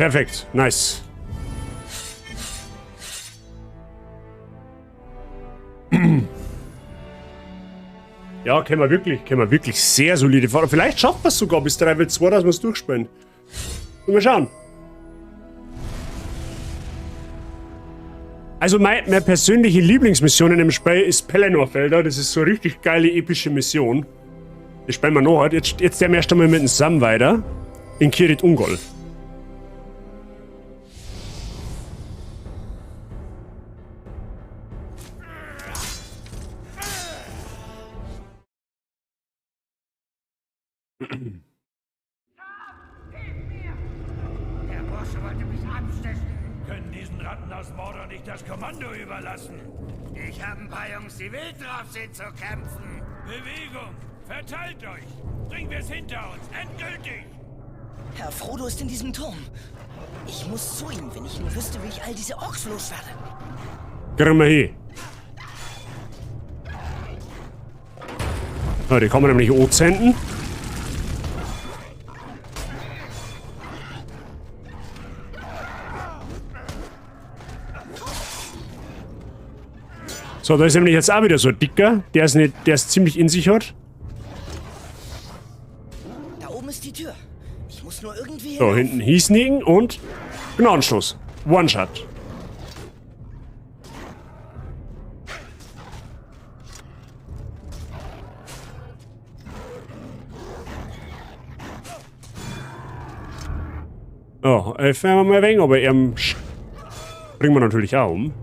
Perfekt. Nice. Ja, können wir wirklich sehr solide fahren. Vielleicht schaffen wir es sogar bis 3v2, dass wir es durchspielen. Mal schauen. Also meine persönliche Lieblingsmission in dem Spiel ist Pelennor-Felder. Das ist so eine richtig geile, epische Mission. Das spielen wir noch. Jetzt der erst einmal mit dem Sam weiter. In Kirit Ungol. Der Bursche wollte mich abstechen. Können diesen Ratten aus Mordor nicht das Kommando überlassen? Ich habe ein paar Jungs, die wild drauf sind zu kämpfen. Bewegung! Verteilt euch! Bringen wir es hinter uns! Endgültig! Herr Frodo ist in diesem Turm. Ich muss zu ihm, wenn ich nur wüsste, wie ich all diese Orks loswerde. Gehen wir hin. Ja, die kann man nämlich auch senden. So, da ist nämlich jetzt auch wieder so ein Dicker, der es ziemlich in sich hat. Da oben ist die Tür. Ich muss nur irgendwie So, hinauf. hinten hiesnicken und Gnadenstoß. One-Shot. Oh, fahren wir mal weg, aber bringen wir natürlich auch um.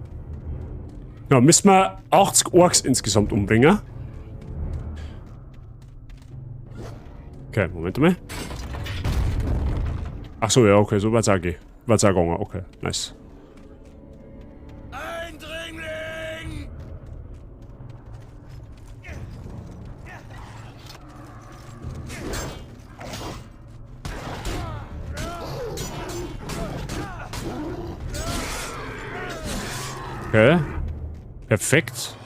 Ja, müssen wir 80 Orks insgesamt umbringen. Okay, Moment mal. Ach so, ja, okay, so was sage ich. Was sage ich? Okay, nice. Eindringling! Okay. Perfekt.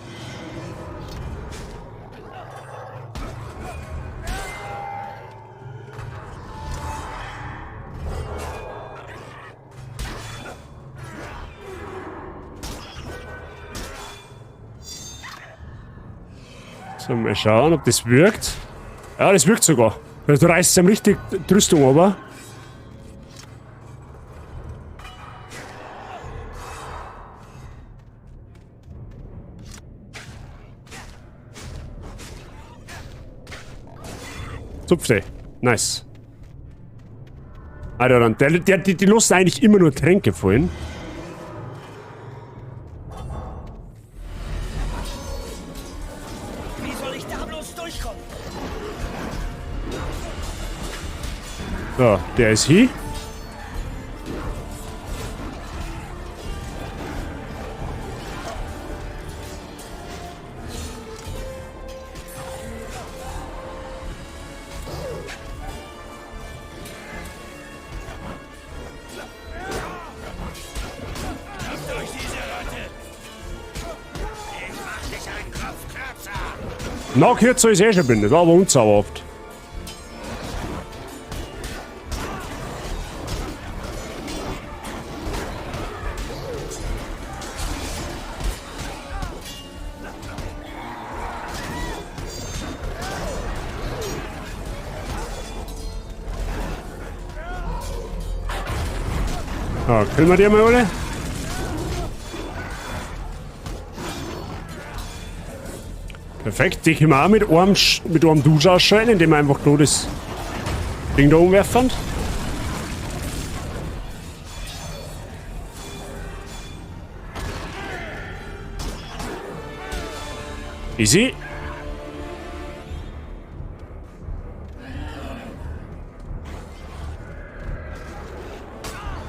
So, mal schauen, ob das wirkt. Ja, das wirkt sogar. Du reißt ihm richtig die Rüstung aber. Zupfte. Nice. Alter, dann, die lassen eigentlich immer nur Tränke fallen. Wie soll ich da bloß durchkommen? So, der ist hier. Durch diese Ratte! Ich mach dich einen Kopf kürzer! Na, kürzer ist eh schon bin, das war aber unzauberhaft. Ja, killen wir die mal alle? Perfekt, die können wir auch mit einem Dusch ausschalten, indem wir einfach nur das Ding da umwerfen. Easy.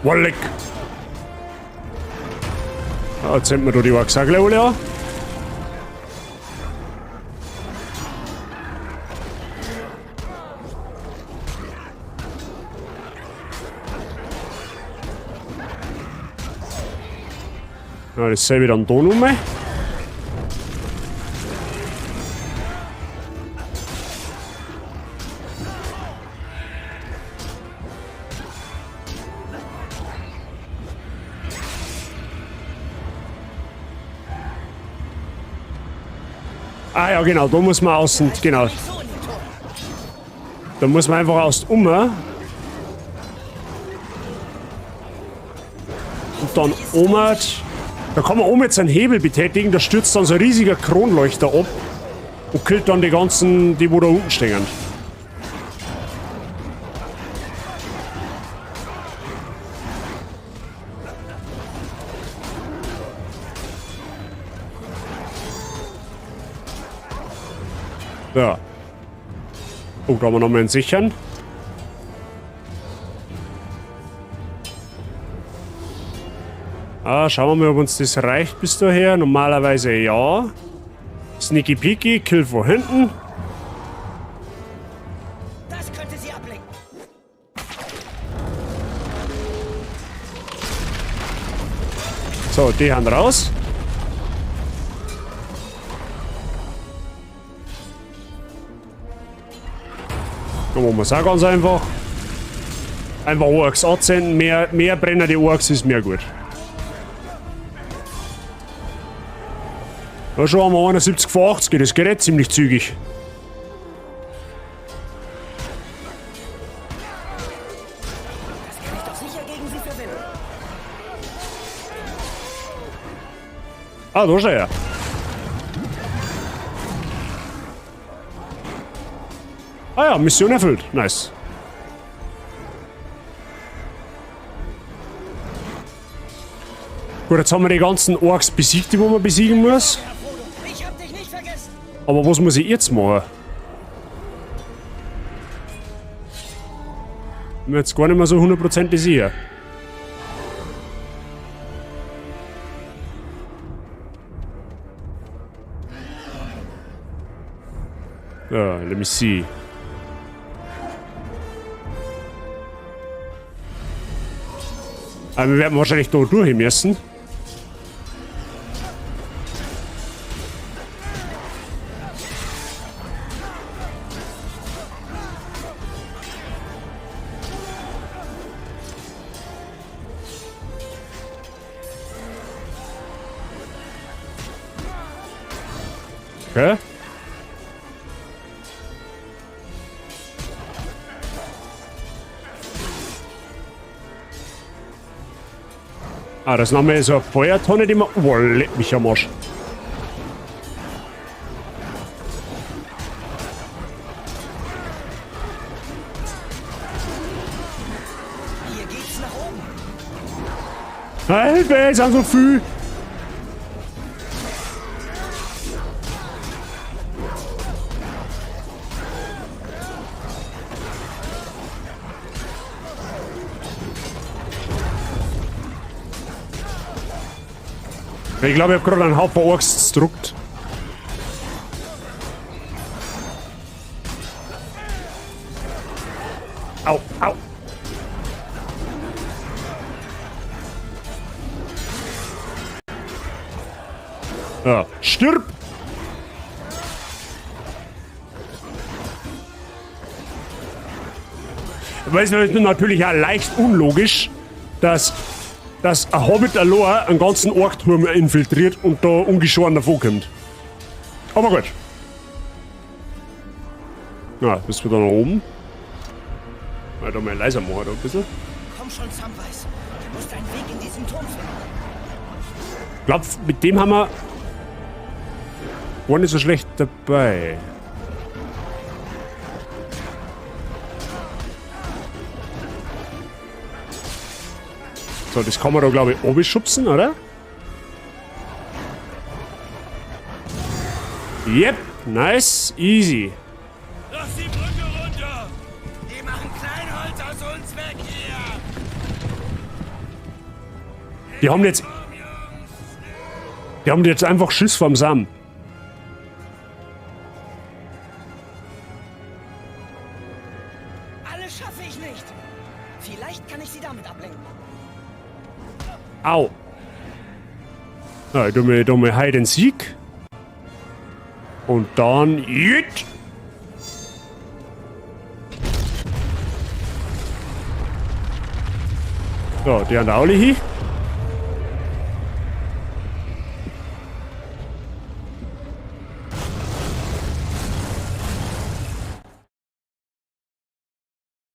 Walleck. Jetzt sind wir da die Wachsagel alle an. Ja, dasselbe dann da nochmal. Ah ja, genau, da muss man außen, genau. Ich so in den Turm. Da muss man einfach außen um. Und dann oben. Da kann man oben jetzt einen Hebel betätigen, da stürzt dann so ein riesiger Kronleuchter ab und killt dann die ganzen, die wo da unten stehen. Ja. Oh, da haben wir nochmal einen Sichern. Ah, schauen wir mal, ob uns das reicht bis daher. Normalerweise ja. Sneaky Peeky, Kill von hinten. Das könnte sie ablenken. So, die haben raus. Dann machen wir es auch ganz einfach. Einfach Orks anzünden. Mehr brennen die Orks ist mehr gut. Ja, schon haben wir 71 von 80, das geht jetzt ziemlich zügig. Das kann ich doch sicher gegen sie verwenden. Ah, da ist er ja. Ah ja, Mission erfüllt. Nice. Gut, jetzt haben wir die ganzen Orks besiegt, die man besiegen muss. Herr Frodo, ich hab dich nicht vergessen. Aber was muss ich jetzt machen? Ich bin jetzt gar nicht mehr so 100% sicher. Ja, let me see. Aber wir werden wahrscheinlich da durch müssen. Okay. Ah, das ist nochmal so eine Feuertonne, die man... Oh, leck mich am Arsch. Hier geht's nach oben. Hilfe, es sind so viel. Ich glaube, ich habe gerade einen Haufen Orks gedruckt. Au, au. Ja, stirb! Weil es ist natürlich auch leicht unlogisch, dass ein Hobbit allein einen ganzen Orkturm infiltriert und da ungeschoren davon kommt. Aber gut. Na, bist du da nach oben? Mal da mal leiser machen, da ein bisschen. Komm schon, Samwise. Du musst einen Weg in diesen Turm finden. Ich glaube, mit dem haben wir... War nicht so schlecht dabei. So, das kann man da, glaube ich, oben schubsen, oder? Yep, nice, easy. Lass die Brücke runter! Die machen Kleinholz aus uns weg hier! Die haben jetzt... Die haben jetzt einfach Schiss vom Sam. Alles schaffe ich nicht. Vielleicht kann ich sie damit ablenken. Au. Ja, dumme Hide and Seek. Und dann... Jüt. So, die haben da alle hier.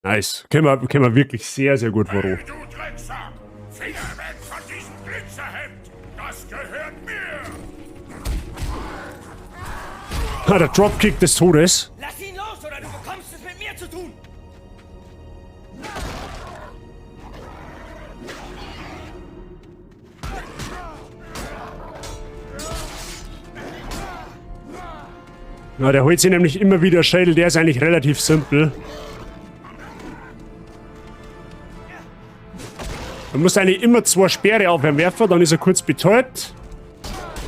Nice. Können wir wirklich sehr, sehr gut voran. Du Drecksack! Finger weg von diesem Glitzerhemd! Das gehört mir! Der Dropkick des Todes. Lass ihn los, oder du bekommst es mit mir zu tun! Ja, der holt sich nämlich immer wieder Schädel. Der ist eigentlich relativ simpel. Man muss eigentlich immer 2 Speere auf ihn werfen, dann ist er kurz betäubt.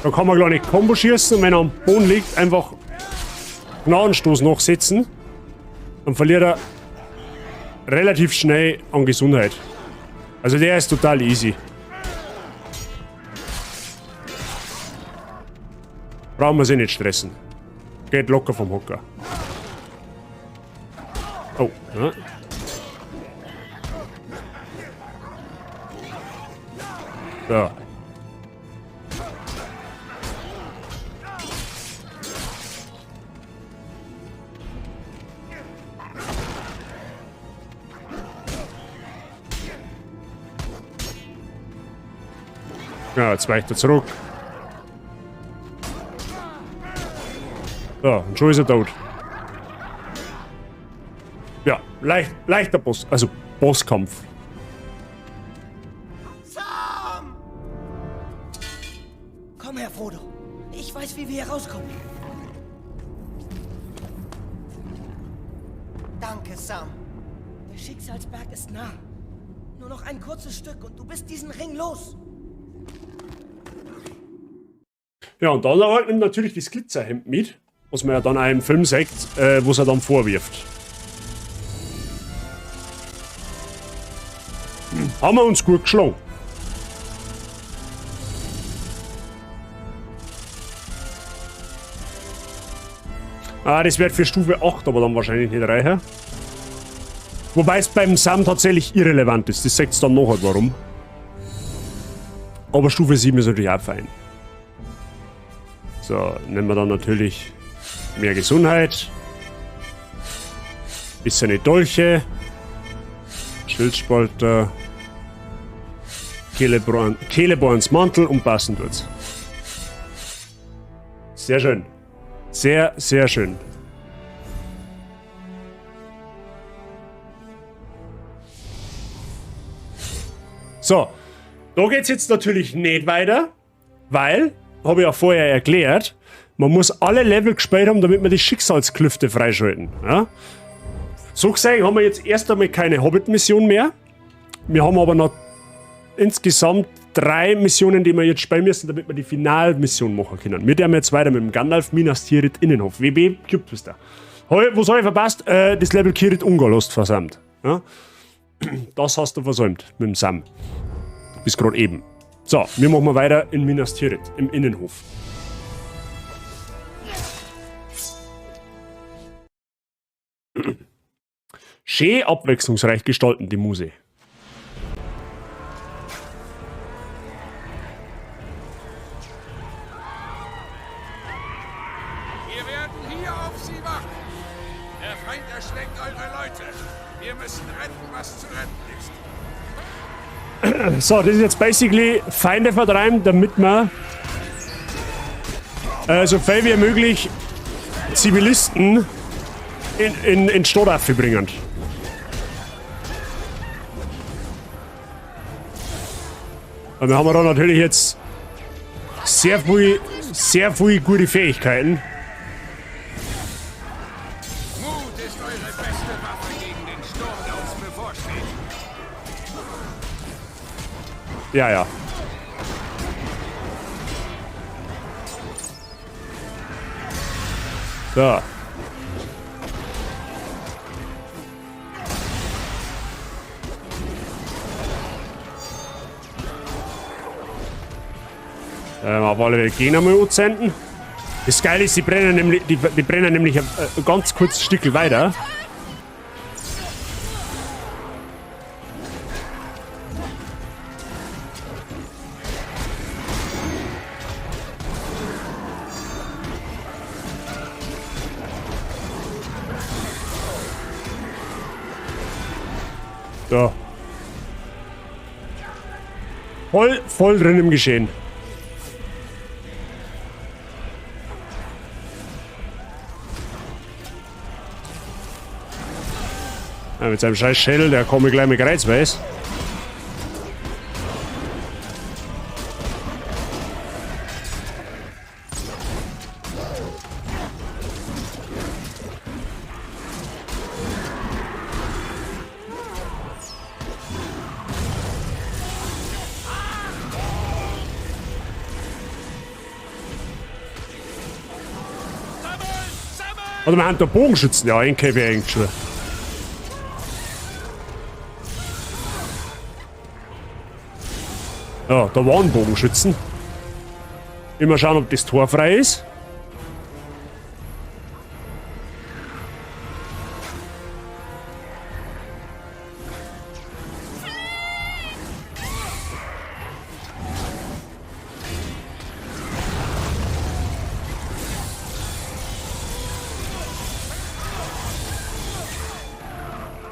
Dann kann man gleich Combo schießen und wenn er am Boden liegt, einfach Gnadenstoß nachsetzen. Dann verliert er relativ schnell an Gesundheit. Also der ist total easy. Brauchen wir sich nicht stressen. Geht locker vom Hocker. Oh, ja. So. Ja, jetzt weicht er zurück. So, und schon ist er tot. Ja, leichter Boss, also Bosskampf. Sam! Komm her, Frodo. Ich weiß, wie wir hier rauskommen. Danke, Sam. Der Schicksalsberg ist nah. Nur noch ein kurzes Stück und du bist diesen Ring los. Ja, und dann halt nimmt natürlich das Glitzerhemd mit, was man ja dann auch im Film sagt, was er dann vorwirft. Haben wir uns gut geschlagen. Das wird für Stufe 8 aber dann wahrscheinlich nicht reichen. Wobei es beim Sam tatsächlich irrelevant ist. Das sagt es dann nachher warum. Aber Stufe 7 ist natürlich auch fein. So, nehmen wir dann natürlich mehr Gesundheit. Bisschen Dolche. Schildspalter. Celeborns Mantel und passend wird's. Sehr schön. Sehr, sehr schön. So, da geht's jetzt natürlich nicht weiter, weil, habe ich ja vorher erklärt, man muss alle Level gespielt haben, damit wir die Schicksalsklüfte freischalten. Ja? So gesehen haben wir jetzt erst einmal keine Hobbit-Mission mehr. Wir haben aber noch insgesamt 3 Missionen, die wir jetzt spielen müssen, damit wir die Finalmission machen können. Wir werden jetzt weiter mit dem Gandalf, Minas Tirith, Innenhof. WB, Cube-Twister. Was habe ich verpasst? Das Level Kirit Ungol hast du versäumt. Ja? Das hast du versäumt mit dem Sam. Bis gerade eben. So, wir machen weiter in Minas Tirith, im Innenhof. Schön abwechslungsreich gestalten, die Muse. Wir werden hier auf sie wachen. Der Feind erschlägt eure Leute. Wir müssen retten, was zu retten ist. So, das ist jetzt basically Feinde vertreiben, damit wir so viel wie möglich Zivilisten in Stadtaffe bringen. Und wir haben da natürlich jetzt sehr viel gute Fähigkeiten. Mut ist eure beste Waffe gegen den Sturm, der uns bevorsteht. Ja, ja. So. Auf alle Fälle gehen einmal anzünden. Das Geile ist, die brennen nämlich ein ganz kurzes Stück weiter. So. Voll drin im Geschehen. Ja, mit seinem scheiß Schädel, der komme gleich mit Kreuzweiß. Oder wir haben da Bogenschützen. Ja, einen KW eigentlich schon. Ja, da waren Bogenschützen. Immer schauen, ob das Tor frei ist.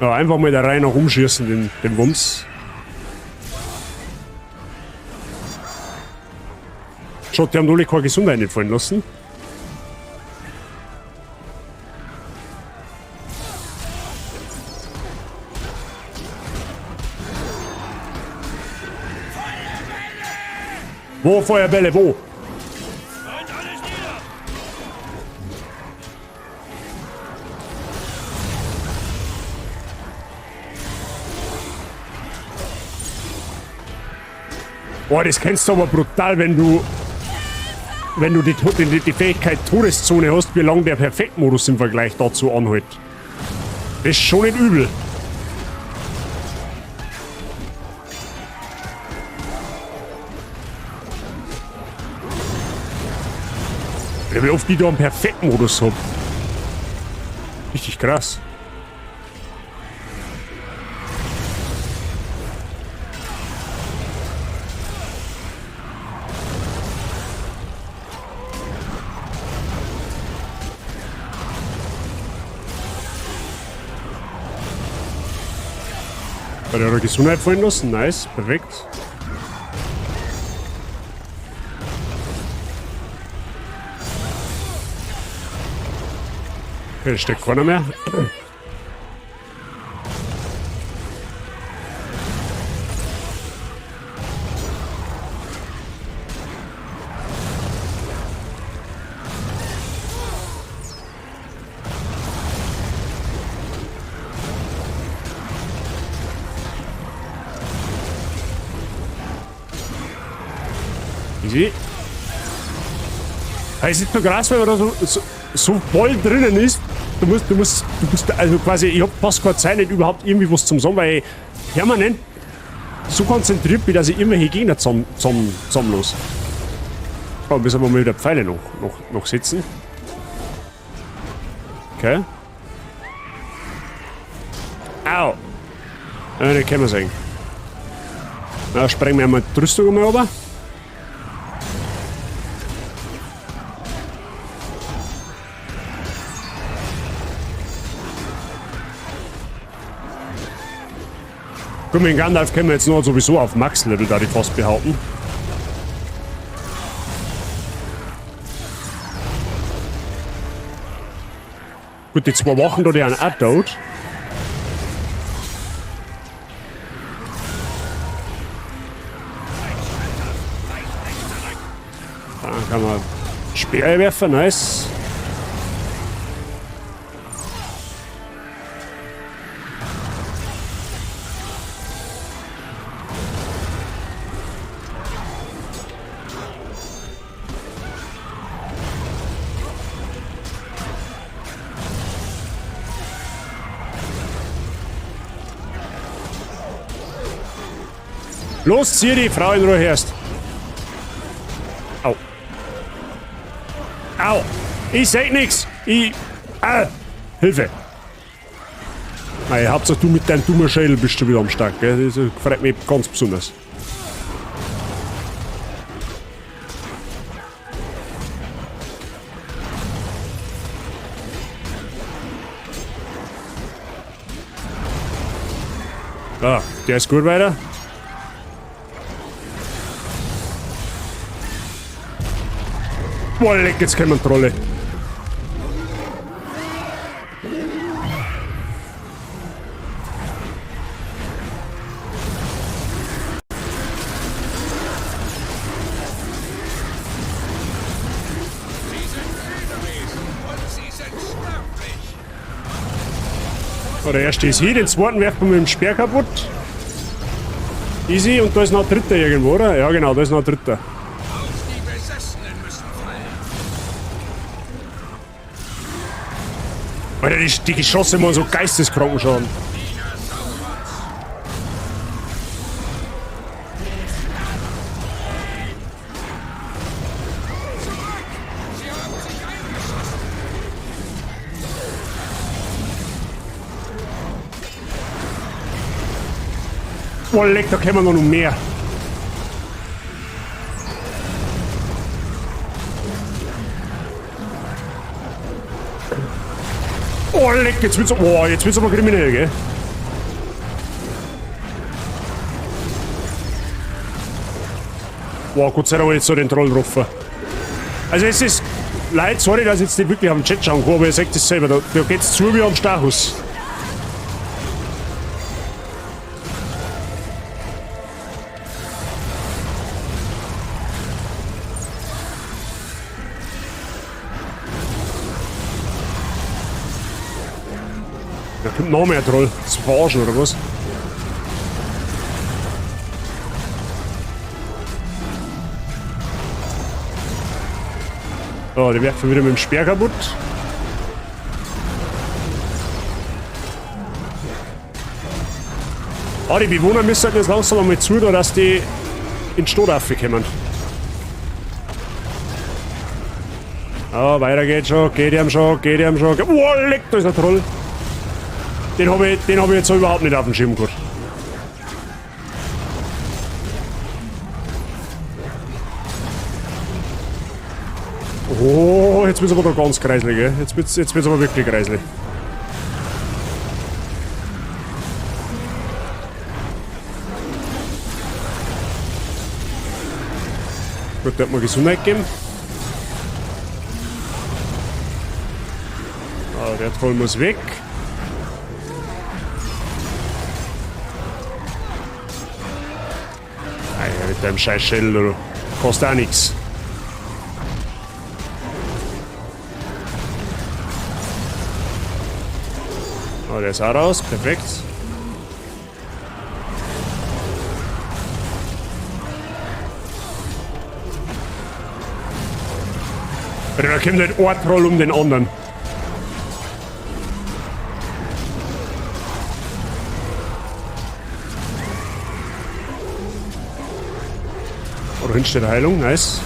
Ja, einfach mal da rein rumschießen, den Wumms. Schaut, die haben alle keine Gesundheit nicht fallen lassen. Wo Feuerbälle, wo? Boah, das kennst du aber brutal, wenn du die Fähigkeit Todeszone hast, wie lange der Perfektmodus im Vergleich dazu anhält. Das ist schon nicht übel. Wie oft die da einen Perfektmodus haben. Richtig krass. Hat er Gesundheit fallen lassen? Nice, perfekt. Okay, steckt keiner mehr. Easy. Es ist nur krass, wenn man da so voll drinnen ist. Du musst, also quasi, ich hab fast keine Zeit, nicht überhaupt irgendwie was zum sagen, weil ich permanent so konzentriert bin, dass ich irgendwelche Gegner zusammenlos. Oh, müssen wir mal wieder Pfeile noch setzen. Okay. Au! Ja, das können wir sagen. Na, sprengen wir einmal die Rüstung einmal runter. Gut, mit Gandalf können wir jetzt nur sowieso auf Max-Level, da die fast behaupten. Gut, die 2 Wochen da, die haben auch tot. Da kann man Speere werfen, nice. Los, zieh die Frau in Ruhe erst. Au. Au. Ich seh nix. Hilfe. Nein, Hauptsache du mit deinem dummen Schädel bist schon wieder am Start, gell? Das freut mich ganz besonders. Ah, der ist gut weiter. Boah, leck, jetzt kommen Trolle. Der erste ist hier, den zweiten werfen wir mit dem Speer kaputt. Easy, und da ist noch ein dritter irgendwo, oder? Ja genau, da ist noch ein dritter. Alter, die Geschosse machen so geisteskranken Schaden. Oh, leck, da können wir noch mehr. Oh, leck, jetzt wird's aber kriminell, gell? Wow, Gott sei Dank jetzt so den Troll getroffen. Also es ist... Leute, sorry, dass ich jetzt nicht wirklich auf den Chat schauen kann, aber ihr sagt es selber, da geht's zu wie am Stachus. Da kommt noch mehr Troll. Das ist verarschen, oder was? Oh, die werfen wieder mit dem Speer kaputt. Ah, die Bewohner müssen halt jetzt langsam einmal zu, dass die in den Stodafe kommen. Ah, weiter geht's schon, geht ihm schon. Oh, leck, da ist ein Troll. Den hab ich jetzt so überhaupt nicht auf dem Schirm gehabt. Oh, jetzt wird's aber da ganz kreislig, gell? Jetzt wird's aber wirklich kreislig. Gut, der hat mir Gesundheit gegeben. Ah, der Troll muss weg. Alter, mit deinem scheiß Shell, du kostet auch nix. Oh, der ist auch raus, perfekt. Da kommt halt ein Troll um den anderen. Oder hinten steht Heilung, nice.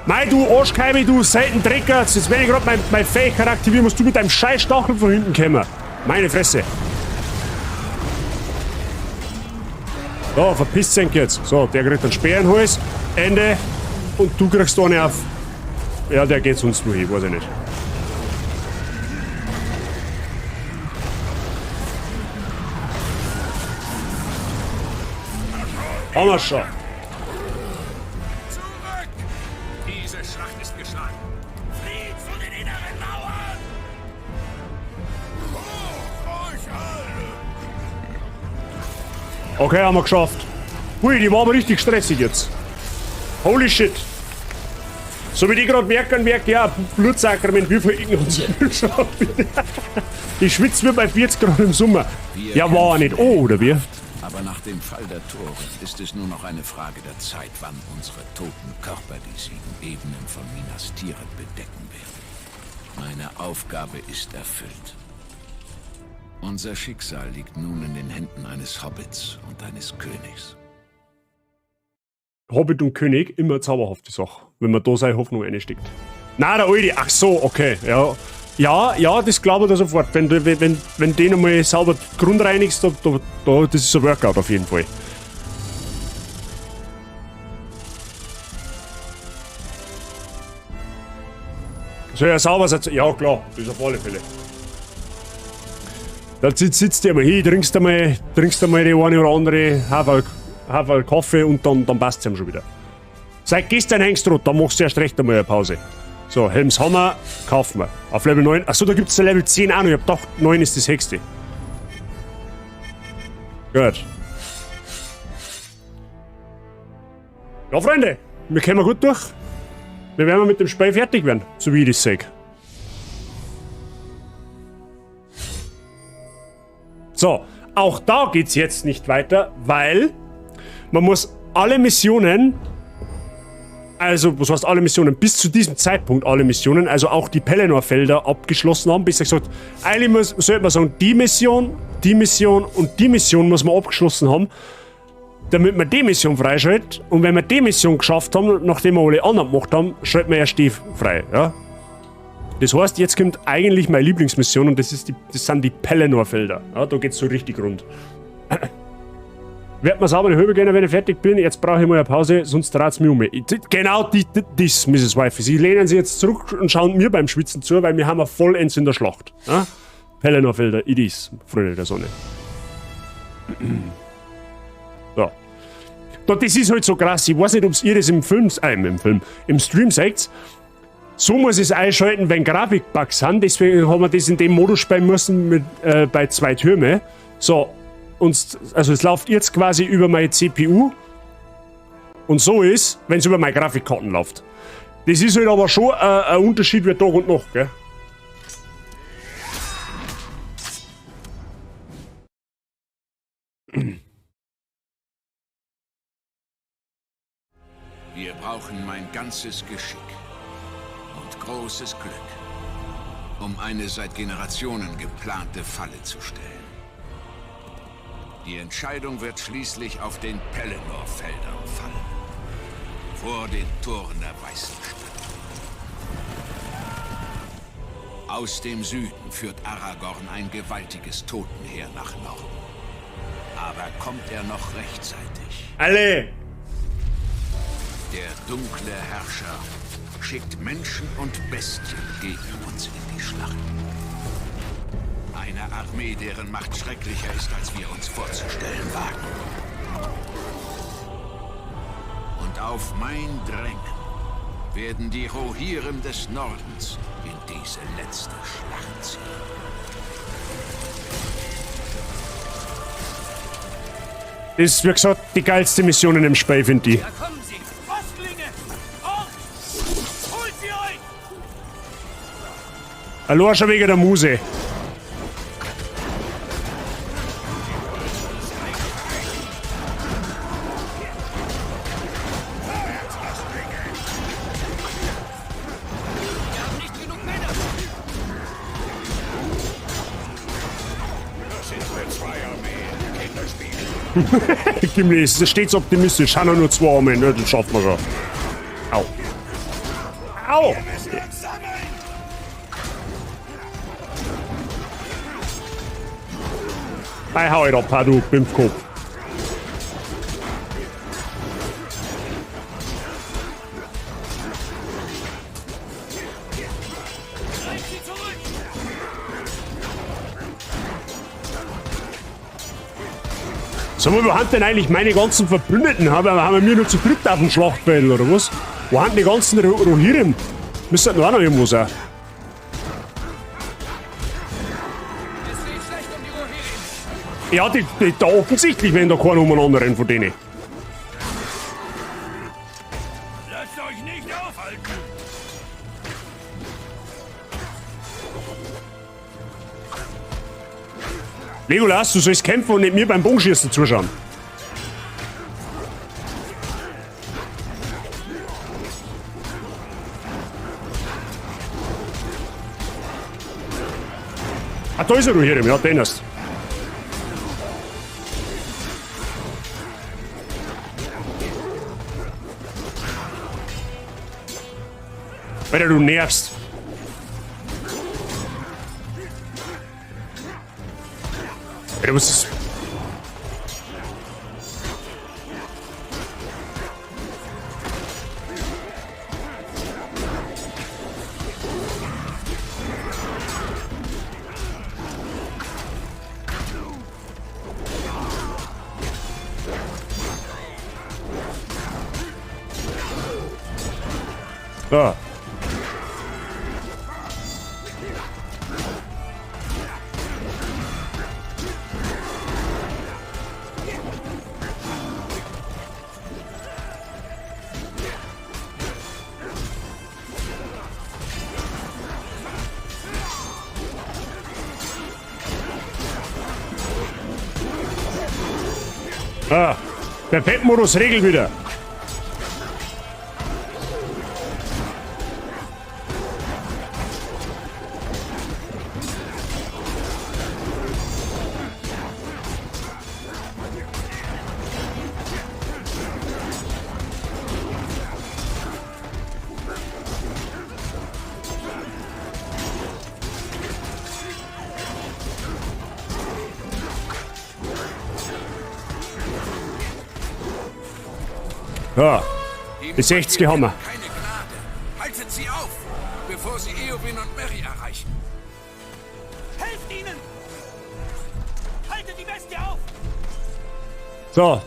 Mei, du Arschkeibe, du Seitendrecker, jetzt wenn ich gerade mein Fähigkeit aktivieren, musst du mit deinem scheiß Stachel von hinten kommen. Meine Fresse. So, verpisst sich jetzt. So, der kriegt einen Speer in den Hals, Ende, und du kriegst eine auf. Ja, der geht sonst nur hin, weiß ich nicht. Haben wir schon. Okay, haben wir geschafft. Hui, die war aber richtig stressig jetzt. Holy shit. So wie die gerade merken, ja, Blutsakrament, wie viel Ignorant schon. Ich schwitze wie bei 40 Grad im Sommer. Ja, war nicht. Oh, oder wie? Aber nach dem Fall der Tore ist es nur noch eine Frage der Zeit, wann unsere toten Körper die 7 Ebenen von Minas Tirith bedecken werden. Meine Aufgabe ist erfüllt. Unser Schicksal liegt nun in den Händen eines Hobbits und eines Königs. Hobbit und König, immer eine zauberhafte Sache, wenn man da seine Hoffnung reinsteckt. Na, der Alte, ach so, okay, ja. Ja, das glaube ich da sofort. Wenn den einmal sauber grundreinigst, das ist ein Workout auf jeden Fall. Soll ja sauber sein. Ja, klar, das auf alle Fälle. Da sitzt du mal hin, trinkst du mal die eine oder andere Haferl Kaffee und dann passt es ihm schon wieder. Seit gestern hängst du, dann machst du erst recht einmal eine Pause. So, Helms Hammer, kaufen wir. Auf Level 9. Achso, da gibt es Level 10 auch noch. Ich hab gedacht, 9 ist das höchste. Gut. Ja, Freunde, wir kommen gut durch. Wir werden mit dem Spiel fertig werden, so wie ich das sehe. So, auch da geht's jetzt nicht weiter, weil man muss alle Missionen, also was heißt alle Missionen, bis zu diesem Zeitpunkt alle Missionen, also auch die Pelennor-Felder abgeschlossen haben, bis gesagt, eigentlich sollte man sagen, die Mission und die Mission muss man abgeschlossen haben, damit wir die Mission freischaltet. Und wenn wir die Mission geschafft haben, nachdem wir alle anderen gemacht haben, schalten wir erst die frei, ja. Das heißt, jetzt kommt eigentlich meine Lieblingsmission und das sind die Pelennor-Felder. Ja, da geht's so richtig rund. Werd mir sauber eine Höhe gehen, wenn ich fertig bin. Jetzt brauche ich mal eine Pause, sonst dreht's mich um. Genau das, Mrs. Wifey. Sie lehnen sich jetzt zurück und schauen mir beim Schwitzen zu, weil wir haben ja vollends in der Schlacht. Ja? Pelennor-Felder, it is, Freunde der Sonne. So. Das ist halt so krass. Ich weiß nicht, ob ihr das im Stream seht. So muss es einschalten, wenn Grafikbugs sind. Deswegen haben wir das in dem Modus spielen müssen mit, bei 2 Türme. So, also es läuft jetzt quasi über meine CPU. Und so ist, wenn es über meine Grafikkarten läuft. Das ist halt aber schon ein Unterschied wie Tag und Nacht, gell? Wir brauchen mein ganzes Geschick. Großes Glück, um eine seit Generationen geplante Falle zu stellen. Die Entscheidung wird schließlich auf den Pelennor-Feldern fallen. Vor den Toren der Weißen Stadt. Aus dem Süden führt Aragorn ein gewaltiges Totenheer nach Norden. Aber kommt er noch rechtzeitig? Alle! Der dunkle Herrscher schickt Menschen und Bestien gegen uns in die Schlacht. Eine Armee, deren Macht schrecklicher ist, als wir uns vorzustellen wagen. Und auf mein Drängen werden die Rohirrim des Nordens in diese letzte Schlacht ziehen. Das ist, wie gesagt, die geilste Mission in dem Spiel, finde ich. Da kommen sie! Ostlinge! Ort! Holt sie euch! Hallo, schon wegen der Muse. Gimli ist stets optimistisch. Haben wir nur 2 Arme, ne? Das schaffen wir schon. Au. Au! Bei hau ich doch, du Bimpfkopf. Sag mal, wo haben denn eigentlich meine ganzen Verbündeten? Haben wir mir nur zu dritt auf dem Schlachtfeld, oder was? Wo haben die ganzen Rohirrim? Müsste noch auch noch irgendwo sein. Ja, die da offensichtlich, wenn da keiner umeinander rennt von denen. Lasst euch nicht aufhalten! Legolas, du sollst kämpfen und nicht mir beim Bogenschießen zuschauen. Ah, da ist er, Rohirrim, ja, den hast. Alter, du nervst. Alter, was ist... Ja. Ah, der Pet-Modus regelt wieder. Ja, die 60 haben wir. Keine Gnade. Haltet sie auf, bevor sie Eowyn und Merry erreichen. Helft ihnen! Haltet die Bestie auf! So,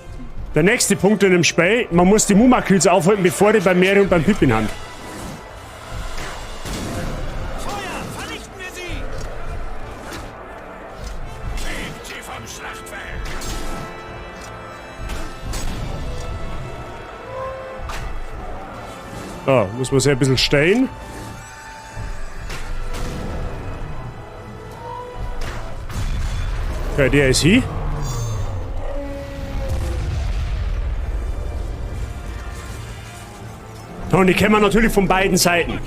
der nächste Punkt in dem Spiel, man muss die Mumakils aufhalten, bevor die beim Merry und beim Pippin haben. Feuer! Vernichten wir sie! Nehmt sie vom Schlachtfeld! So, muss man sich ein bisschen stellen. Okay, der ist hier. Und die kennen wir natürlich von beiden Seiten.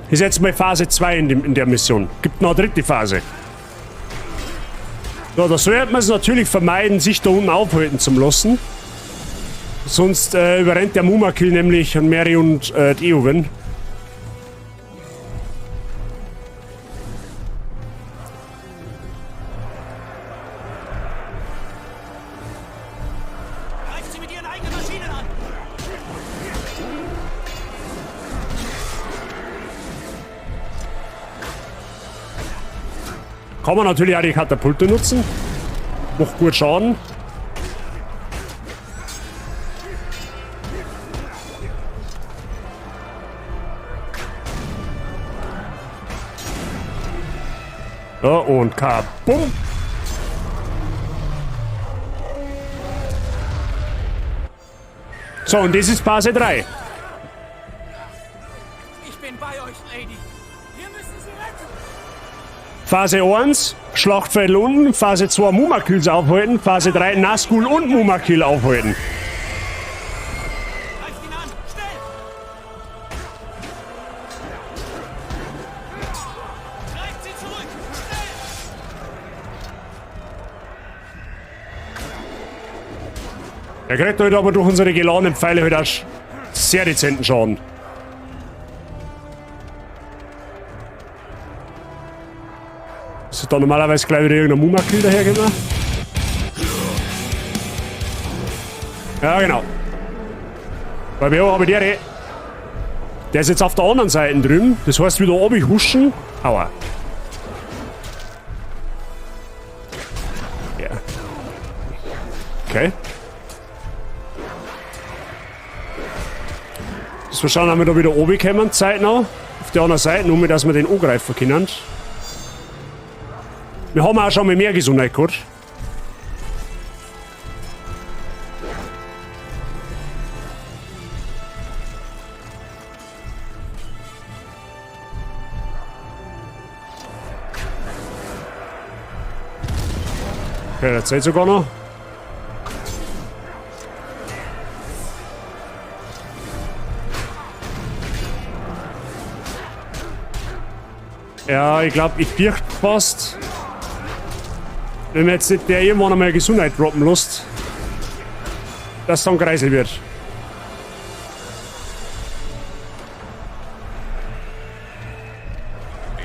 Das ist jetzt mal Phase 2 in der Mission. Gibt noch eine dritte Phase. So, da sollte man es natürlich vermeiden, sich da unten aufhalten zu lassen. Sonst überrennt der Mumakil nämlich an Merry und Eowyn. Greift sie mit ihren eigenen Maschinen an! Kann man natürlich auch die Katapulte nutzen. Macht gut Schaden. So, und kabum. So, und das ist Phase 3. Ich bin bei euch, Lady! Wir müssen sie retten! Phase 1, Schlachtfeld unten. Phase 2, Mumakils aufhalten. Phase 3, Nazgul und Mumakil aufhalten. Greift ihn an! Schnell! Greift sie zurück! Schnell! Er kriegt heute aber durch unsere geladenen Pfeile heute auch sehr dezenten Schaden. Ist da normalerweise gleich wieder irgendein Mumakil dahergekommen? Ja, genau. Bei mir habe ich der ist jetzt auf der anderen Seite drüben. Das heißt, wieder oben huschen. Aua. Ja. Okay. Das wahrscheinlich haben wir da wieder oben gekommen, zeitnah. Auf der anderen Seite, nur dass wir den angreifen können. Wir haben auch schon mal mehr Gesundheit gehabt. Okay, das zählt sogar noch. Ja, ich glaube, ich fürchte fast, wenn mir jetzt nicht der irgendwann einmal Gesundheit droppen lässt, dass es dann Kreisel wird.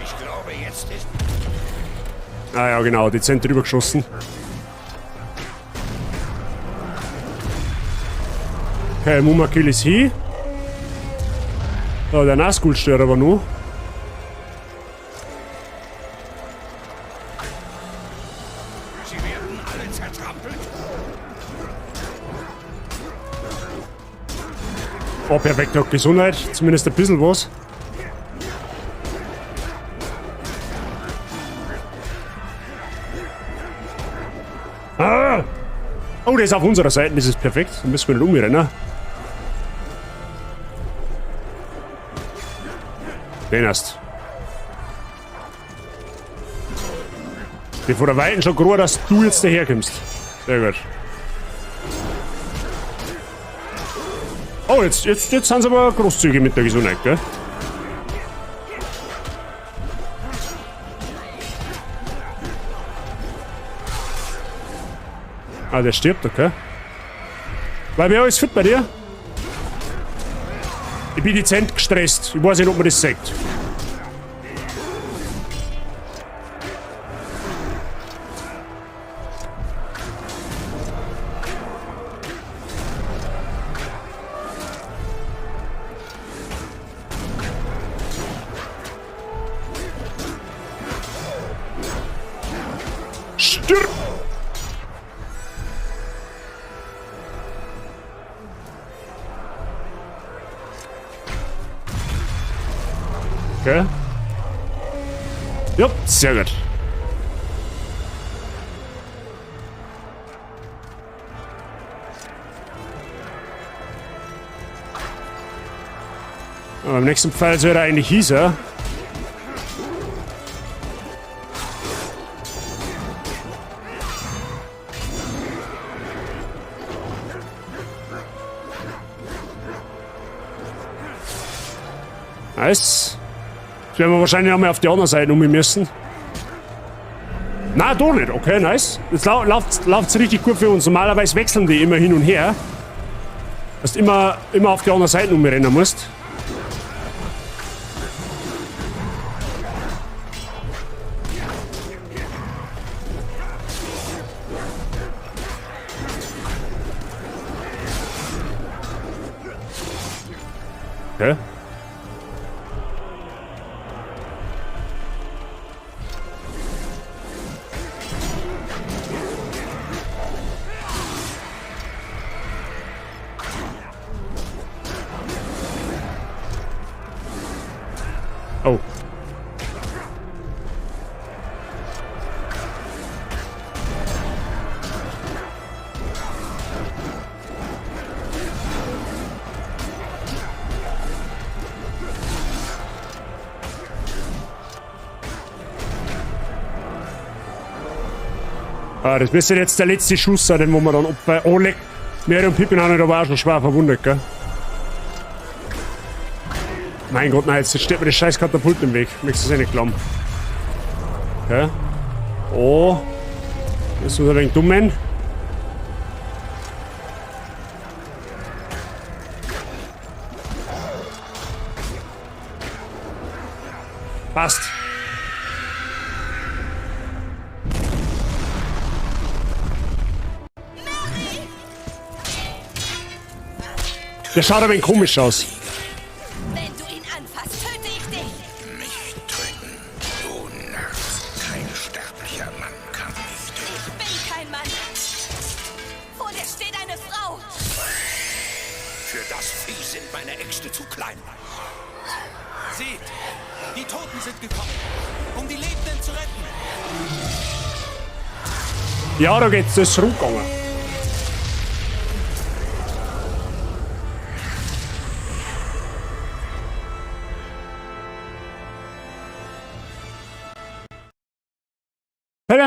Ich glaube, jetzt ist... Ah ja, genau, dezent drüber geschossen. Okay, Mumakil ist hier. So, der Nazgul stört aber nur. Sie werden alle zertrampelt. Oh, perfekt, auch Gesundheit. Zumindest ein bisschen was. Ah! Oh, der ist auf unserer Seite, das ist perfekt. Dann müssen wir nicht umrennen. Den hast. Ich von der Weiten schon gerade, dass du jetzt daherkommst. Sehr gut. Oh, jetzt sind sie aber großzügig mit der Gesundheit, gell? Ah, der stirbt, okay. Weil wer alles fit bei dir? Ich bin dezent gestresst. Ich weiß nicht, ob man das sagt. Stirb! Okay. Ja, sehr gut. Aber im nächsten Fall soll er eigentlich hießer. Nice. Jetzt werden wir wahrscheinlich einmal auf die andere Seite um müssen. Na, doch nicht. Okay, nice. Jetzt läuft's richtig gut für uns. Normalerweise wechseln die immer hin und her. Dass du immer auf die andere Seite umrennen musst. Okay. Oh. Ah, das müsste jetzt der letzte Schuss sein, den wo wir dann opfern. Oh, leck. Mary und Pippin haben nicht, aber auch schon schwer verwundet, gell? Mein Gott, nein, jetzt steht mir das scheiß Katapult im Weg. Möchtest du es nicht glauben. Okay. Oh. Das ist ein wenig dummen. Passt. Der schaut ein wenig komisch aus. Wenn du ihn anfasst, töte ich dich. Mich töten, du Narr. Kein sterblicher Mann kann mich töten. Ich bin kein Mann. Vor dir steht eine Frau. Für das Vieh sind meine Äxte zu klein. Seht, die Toten sind gekommen, um die Lebenden zu retten. Ja, da geht's das rumgegangen.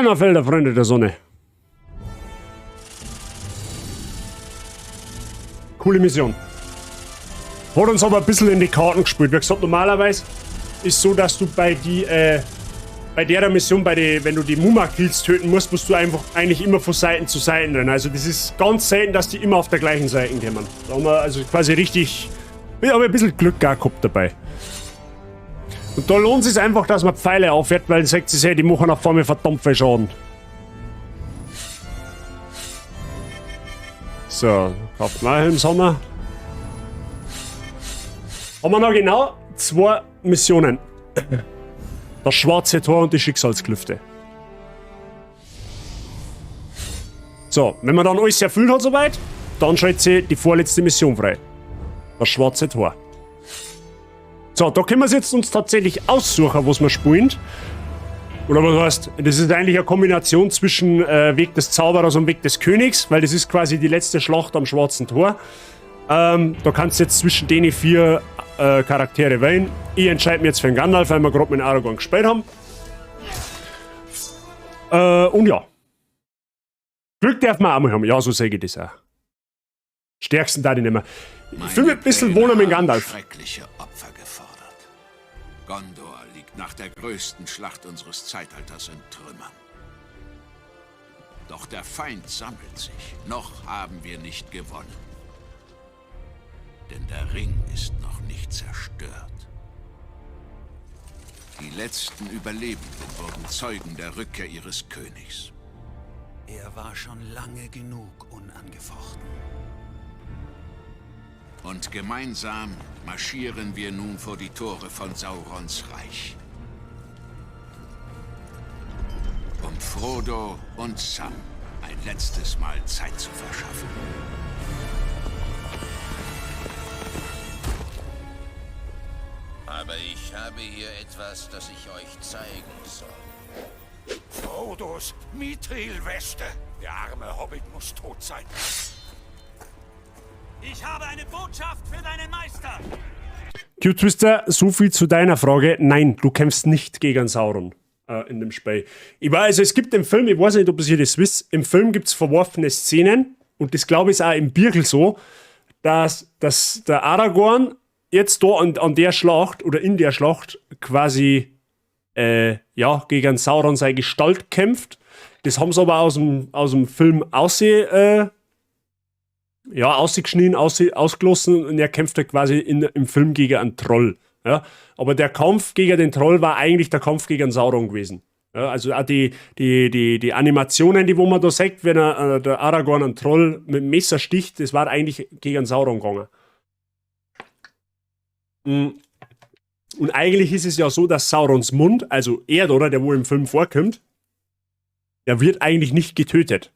Hellerfelder, Freunde der Sonne. Coole Mission. Hat uns aber ein bisschen in die Karten gespielt. Wie gesagt, normalerweise ist so, dass du bei der Mission, wenn du die Muma-Kills töten musst, musst du einfach eigentlich immer von Seiten zu Seiten rennen. Also das ist ganz selten, dass die immer auf der gleichen Seite kommen. Da haben wir also quasi richtig... Wir haben ein bisschen Glück gehabt dabei. Und da lohnt es sich einfach, dass man Pfeile aufwehrt, weil dann sagt sie, die machen auf einmal verdammt viel Schaden. So, kauft mal Helmshammer. Haben wir noch genau 2 Missionen. Das schwarze Tor und die Schicksalsklüfte. So, wenn man dann alles erfüllt hat soweit, dann schaltet sie die vorletzte Mission frei. Das schwarze Tor. So, da können wir jetzt uns tatsächlich aussuchen, was wir spielen. Oder was heißt, das ist eigentlich eine Kombination zwischen Weg des Zauberers und Weg des Königs, weil das ist quasi die letzte Schlacht am schwarzen Tor. Da kannst du jetzt zwischen denen 4 Charaktere wählen. Ich entscheide mich jetzt für den Gandalf, weil wir gerade mit Aragorn gespielt haben. Und ja. Glück darf man auch mal haben. Ja, so sage ich das auch. Stärksten da die nicht mehr. Ich fühle mich ein bisschen wohner mit Gandalf. Schreckliche Opfer gefordert. Gondor liegt nach der größten Schlacht unseres Zeitalters in Trümmern. Doch der Feind sammelt sich. Noch haben wir nicht gewonnen. Denn der Ring ist noch nicht zerstört. Die letzten Überlebenden wurden Zeugen der Rückkehr ihres Königs. Er war schon lange genug unangefochten. Und gemeinsam marschieren wir nun vor die Tore von Saurons Reich. Um Frodo und Sam ein letztes Mal Zeit zu verschaffen. Aber ich habe hier etwas, das ich euch zeigen soll. Frodos Mithril-Weste. Der arme Hobbit muss tot sein. Ich habe eine Botschaft für deinen Meister. Q-Twister, so viel zu deiner Frage. Nein, du kämpfst nicht gegen Sauron in dem Spiel. Ich weiß, also es gibt im Film, ich weiß nicht, ob ihr das wisst, im Film gibt es verworfene Szenen und das glaube ich ist auch im Birkel so, dass der Aragorn jetzt da an der Schlacht oder in der Schlacht quasi gegen Sauron seine Gestalt kämpft. Das haben sie aber aus dem Film ausgeschnitten, ausgelassen und er kämpft halt quasi im Film gegen einen Troll. Ja? Aber der Kampf gegen den Troll war eigentlich der Kampf gegen Sauron gewesen. Ja? Also auch die Animationen, die wo man da sieht, wenn der Aragorn einen Troll mit dem Messer sticht, das war eigentlich gegen Sauron gegangen. Und eigentlich ist es ja so, dass Saurons Mund, also er, oder der wo im Film vorkommt, der wird eigentlich nicht getötet.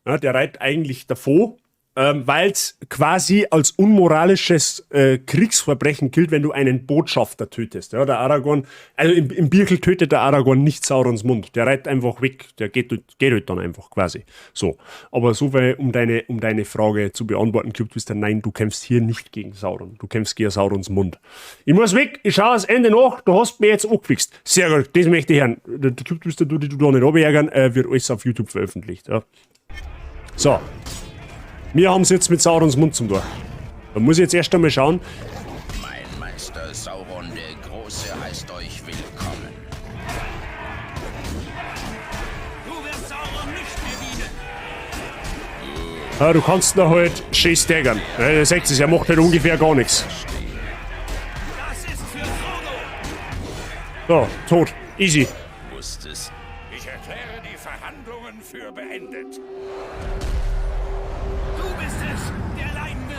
Ja, der reitet eigentlich davor, weil es quasi als unmoralisches Kriegsverbrechen gilt, wenn du einen Botschafter tötest. Ja, der Aragorn, also im Birkel tötet der Aragorn nicht Saurons Mund. Der reitet einfach weg, der geht halt dann einfach quasi. So. Aber so viel, um deine Frage zu beantworten, Q-Twister, nein, du kämpfst hier nicht gegen Sauron. Du kämpfst gegen Saurons Mund. Ich muss weg, ich schaue das Ende nach, du hast mir jetzt angefixt. Sehr gut, das möchte ich hören. Der Q-Twister, du da nicht abärgern, wird alles auf YouTube veröffentlicht. Ja. So. Wir haben es jetzt mit Saurons Mund zum Tor. Da muss ich jetzt erst einmal schauen. Mein Meister Sauron der Große heißt euch willkommen. Du wirst Sauron nicht mehr dienen. Ja, du kannst da halt schön staggern. Ja, ihr seht es, er macht halt ungefähr gar nichts. Das ist für Frodo. So, tot. Easy. Wusstest Ich erkläre die Verhandlungen für beendet. Du bist es, der leiden wird.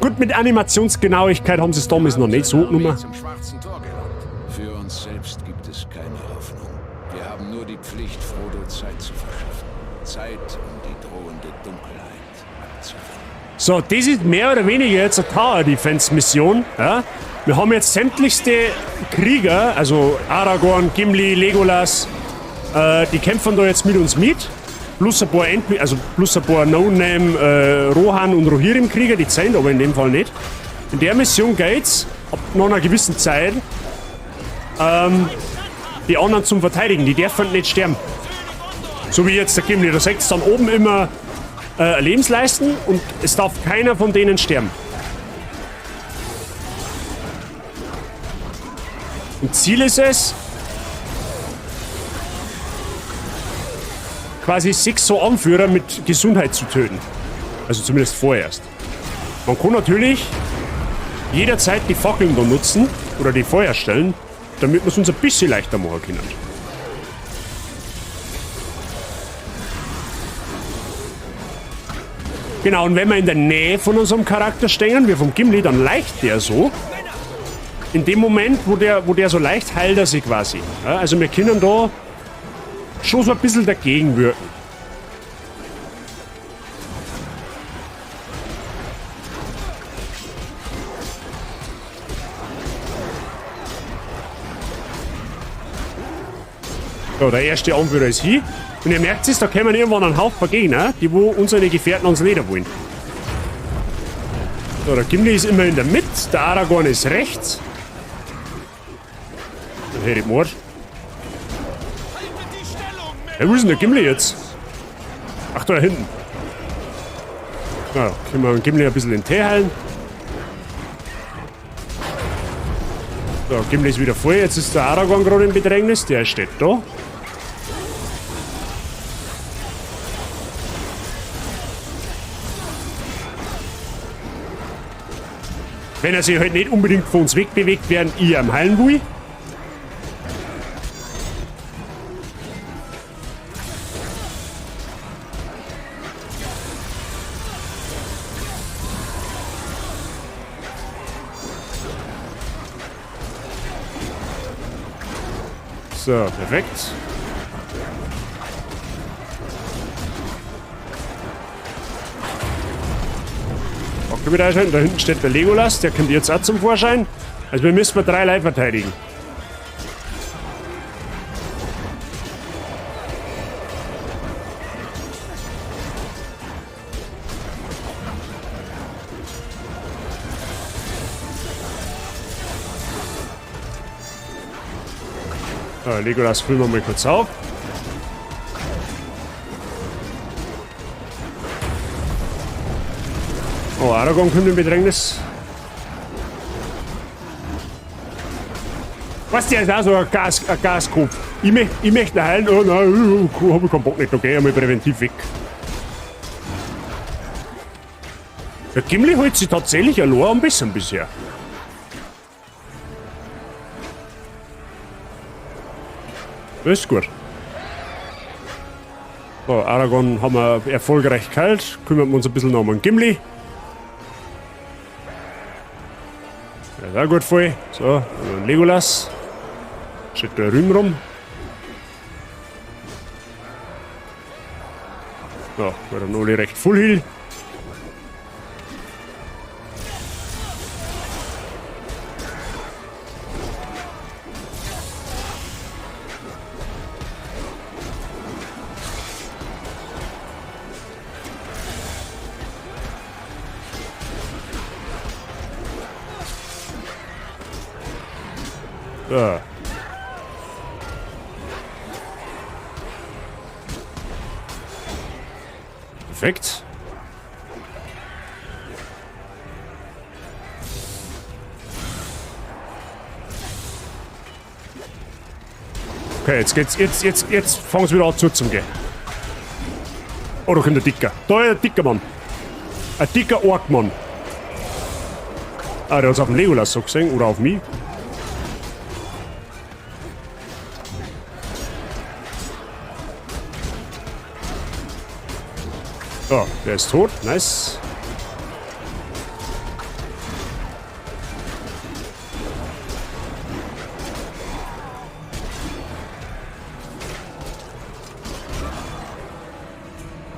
Gut, mit Animationsgenauigkeit haben sie es damals noch nicht so genommen. Zum schwarzen Tor gelockt. Für uns selbst gibt es keine Hoffnung. Wir haben nur die Pflicht, Frodo Zeit zu verschaffen. Zeit, um die drohende Dunkelheit abzuwenden. So, das ist mehr oder weniger jetzt eine Tower-Defense-Mission. Ja? Wir haben jetzt sämtlichste Krieger, also Aragorn, Gimli, Legolas, die kämpfen da jetzt mit uns mit. Plus ein paar No-Name Rohan und Rohirrim-Krieger, die zählen aber in dem Fall nicht. In der Mission geht's, ab nach einer gewissen Zeit, die anderen zum Verteidigen. Die dürfen nicht sterben. So wie jetzt der Gimli. Da sagt es dann oben immer Lebensleisten und es darf keiner von denen sterben. Und Ziel ist es, quasi 6 so Anführer mit Gesundheit zu töten. Also zumindest vorerst. Man kann natürlich jederzeit die Fackeln da nutzen oder die Feuerstellen, damit wir es uns ein bisschen leichter machen können. Genau, und wenn wir in der Nähe von unserem Charakter stehen, wie vom Gimli, dann leicht der so. In dem Moment, wo der so leicht heilt er sich quasi. Ja, also wir können da schon so ein bisschen dagegen wirken. So, der erste Anführer ist hier. Und ihr merkt es, da kommen irgendwann ein Haufen Gegner, die wo unsere Gefährten ans Leder wollen. So, der Gimli ist immer in der Mitte, der Aragorn ist rechts. Dann hätte ich Mord. Hey, wo ist denn der Gimli jetzt? Ach, da hinten. Ja, können wir den Gimli ein bisschen in den Tee heilen. So, Gimli ist wieder voll. Jetzt ist der Aragorn gerade im Bedrängnis. Der steht da. Wenn er sich halt nicht unbedingt von uns wegbewegt, während ich am heilen will. So, perfekt. Okay, wieder einschalten. Da hinten steht der Legolas, der kommt jetzt auch zum Vorschein. Also wir müssen 3 Leute verteidigen. Legolas füllen wir mal kurz auf. Oh, Aragorn kommt in Bedrängnis. Was, der ist auch so ein Gaskopf. Ich möchte heilen. Oh nein, hab ich keinen Bock nicht. Okay, einmal präventiv weg. Der Gimli hält sich tatsächlich allein am besten bisher. Das ist gut. So, Aragorn haben wir erfolgreich geheilt. Kümmern wir uns ein bisschen noch um den Gimli. Der ist auch gut voll. So, Legolas. Steht da drüben rum. So, wir haben alle recht Full Heal. So. Perfekt. Okay, jetzt geht's. Jetzt fangen sie wieder an zu gehen. Oh, da kommt der Dicker. Da ist ein dicker Mann. Ein dicker Orkmann. Ah, der hat's auf dem Legolas so gesehen. Oder auf mich. So, der ist tot. Nice.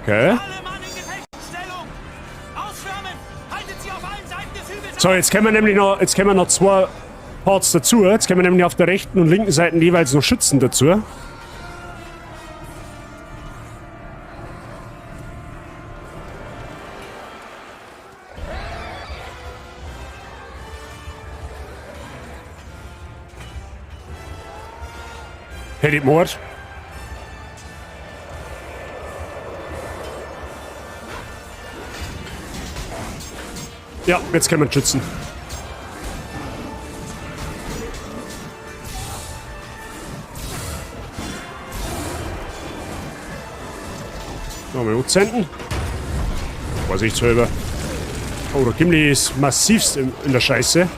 Okay. So, jetzt können wir noch 2 Parts dazu. Jetzt können wir nämlich auf der rechten und linken Seite jeweils noch Schützen dazu. Hätte ich Mord. Ja, jetzt können wir schützen. Nochmal hochzenden. Vorsichtshalber. Oh, der Gimli ist massivst in der Scheiße.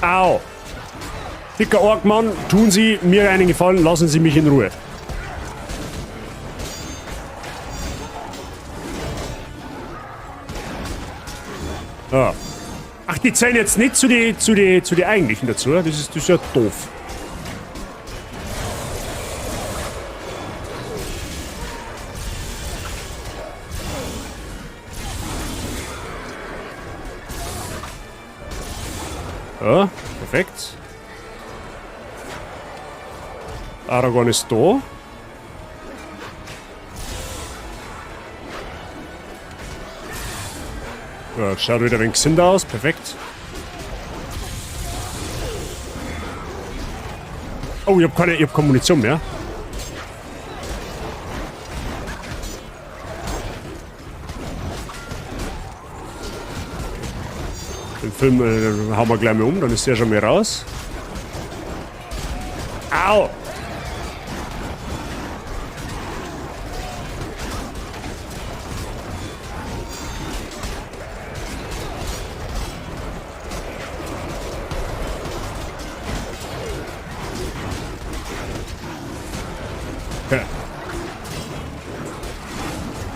Au! Dicker Orkmann, tun Sie mir einen Gefallen, lassen Sie mich in Ruhe. Ja. Ach, die zählen jetzt nicht zu die eigentlichen dazu. Das ist ja doof. Ja, perfekt. Aragorn ist da. Ja, schaut wieder ein wenig gesünder aus. Perfekt. Oh, ich hab keine Munition mehr. Den Film hauen wir gleich mal um, dann ist der schon mal raus. Au!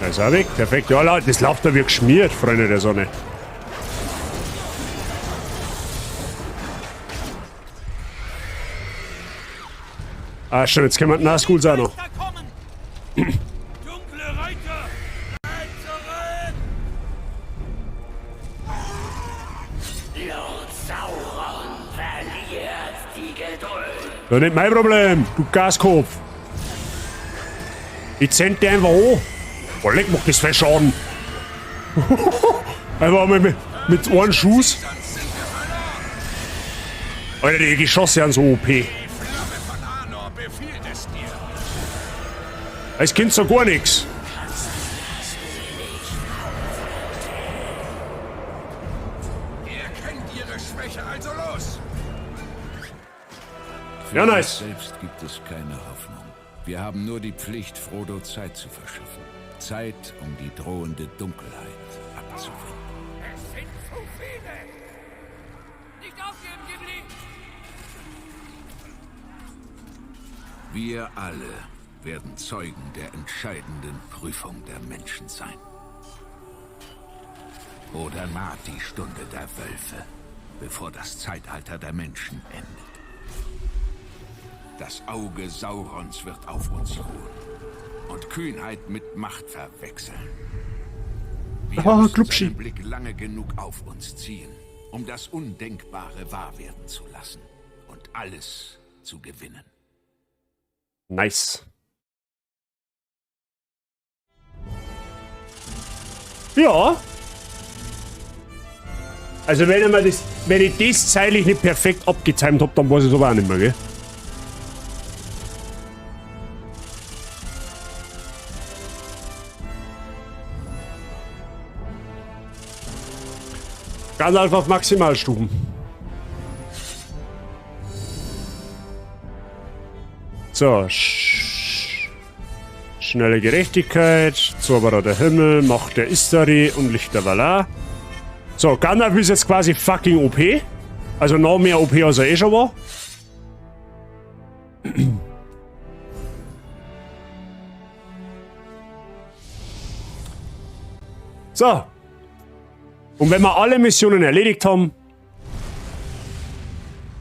Da ist er weg. Perfekt. Ja, Leute, das läuft da wie geschmiert, Freunde der Sonne. Ah, schon, jetzt können wir nach School sein noch. Dunkle Reiter! Bleib zurück! Lord Sauron verliert die Geduld. Das ist nicht mein Problem, du Gaskopf. Ich zend dir einfach hoch. Oh, leck, macht das viel Schaden. Einfach mal mit einem Schuss. Alter, die Geschosse sind so OP. Die Flamme von Arnor befiehlt es dir. Es kennt so gar nichts. Ihr kennt ihre Schwäche, also los! Ja, nice. Selbst gibt es keine Hoffnung. Wir haben nur die Pflicht, Frodo Zeit zu verschaffen. Zeit, um die drohende Dunkelheit abzuwenden. Es sind zu viele! Nicht aufgeben, Gimli! Wir alle werden Zeugen der entscheidenden Prüfung der Menschen sein. Oder naht die Stunde der Wölfe, bevor das Zeitalter der Menschen endet. Das Auge Saurons wird auf uns ruhen und Kühnheit mit Macht verwechseln. Wir müssen Klubschi. seinen Blick lange genug auf uns ziehen, um das Undenkbare wahr werden zu lassen und alles zu gewinnen. Nice. Ja. Also wenn ich das zeitlich nicht perfekt abgetimt habe, dann weiß ich es aber auch nicht mehr, gell? Gandalf auf Maximalstufen. So. Schnelle Gerechtigkeit, Zauberer der Himmel, Macht der Istari und Licht der Valar. So, Gandalf ist jetzt quasi fucking OP. Also noch mehr OP, als er eh schon war. So. Und wenn wir alle Missionen erledigt haben,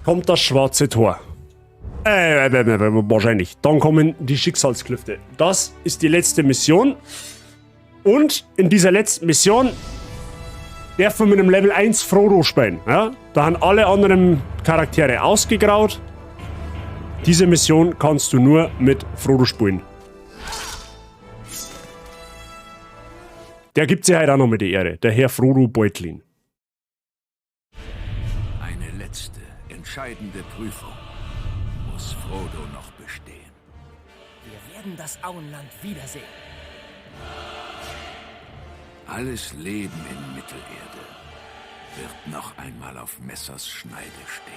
kommt das schwarze Tor. Wahrscheinlich. Dann kommen die Schicksalsklüfte. Das ist die letzte Mission. Und in dieser letzten Mission darf man mit einem Level 1 Frodo spielen. Ja? Da haben alle anderen Charaktere ausgegraut. Diese Mission kannst du nur mit Frodo spielen. Der gibt sich halt auch noch mit die Ehre. Der Herr Frodo Beutlin. Eine letzte, entscheidende Prüfung muss Frodo noch bestehen. Wir werden das Auenland wiedersehen. Alles Leben in Mittelerde wird noch einmal auf Messers Schneide stehen.